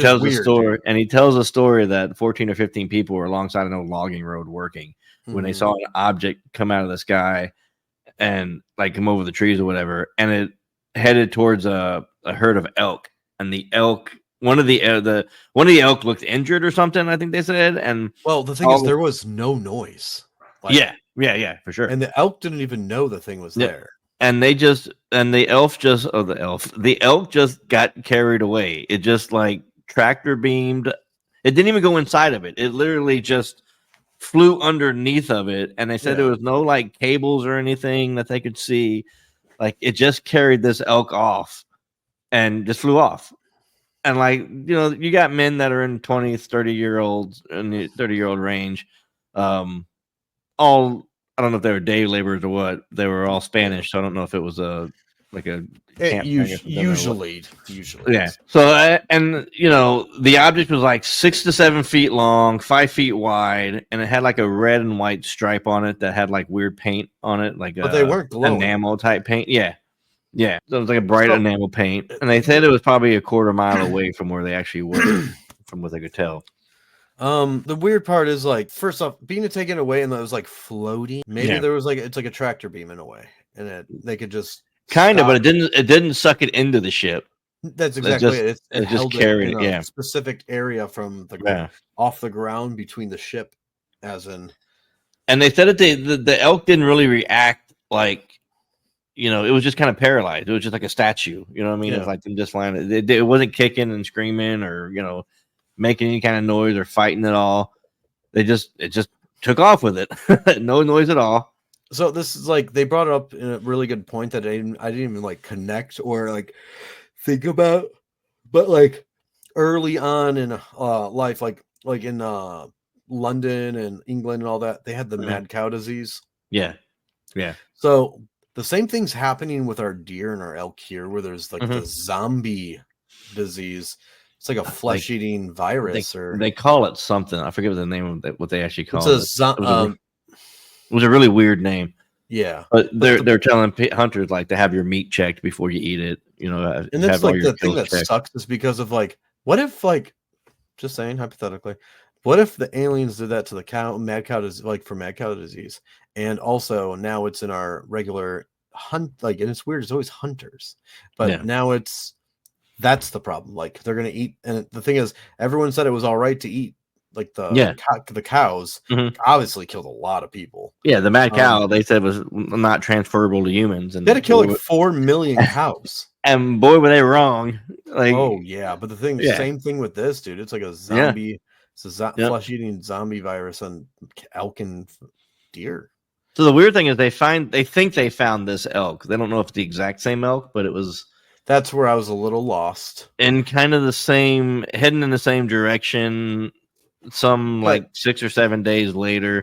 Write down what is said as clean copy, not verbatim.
tells a story, and he tells a story that 14 or 15 people were alongside an old logging road working when they saw an object come out of the sky and like come over the trees or whatever, and it headed towards a herd of elk, and the elk, one of the elk looked injured or something, I think they said. And well, the thing is, there was no noise. Like, yeah, for sure. And the elk didn't even know the thing was there. And the elk just got carried away. It just like tractor beamed. It didn't even go inside of it. It literally just flew underneath of it. And they said there was no like cables or anything that they could see. Like it just carried this elk off and just flew off. And like, you know, you got men that are in 20s, 30-year-olds in the 30-year-old range. All, I don't know if they were day laborers or what. They were all Spanish, so I don't know if it was usually. Yeah. So and you know, the object was like 6 to 7 feet long, 5 feet wide, and it had like a red and white stripe on it that had like weird paint on it, like but they weren't glowing. Enamel type paint. Yeah. So it was like a bright enamel paint, and they said it was probably a quarter mile away from where they actually were, from what they could tell. The weird part is like, first off, being taken away and it was like floating. Maybe there was like, it's like a tractor beam in a way, and they could just kind of, but it didn't suck it into the ship. That's exactly it. It just carried it. A specific area from the off the ground between the ship, as in. And they said that the elk didn't really react, like, you know, it was just kind of paralyzed. It was just like a statue. You know what I mean? It's like them just lying. It wasn't kicking and screaming or, you know, making any kind of noise or fighting at all. It just took off with it. No noise at all. So this is like, they brought up in a really good point that I didn't even like connect or like think about, but like early on in life, like in London and England and all that, they had the mad cow disease. Yeah. So the same thing's happening with our deer and our elk here, where there's like the zombie disease. It's like a flesh-eating virus, or they call it something. I forget the name of what they actually call it. It was a really weird name. Yeah, but they're telling hunters like to have your meat checked before you eat it. You know, and that's like the thing that sucks is because of like, what if like, just saying hypothetically, what if the aliens did that to the mad cow disease, like for mad cow disease, and also now it's in our regular hunt, like, and it's weird. It's always hunters, but now that's the problem. Like they're gonna eat, and the thing is, everyone said it was all right to eat, like the cows. Obviously, killed a lot of people. Yeah, the mad cow they said was not transferable to humans, and they had to kill like 4 million cows. And boy, were they wrong! Like, oh yeah, but the thing, same thing with this, dude. It's like a zombie, it's a flesh-eating zombie virus on elk and deer. So the weird thing is they think they found this elk. They don't know if it's the exact same elk, but it was. That's where I was a little lost. And kind of heading in the same direction. Some like 6 or 7 days later,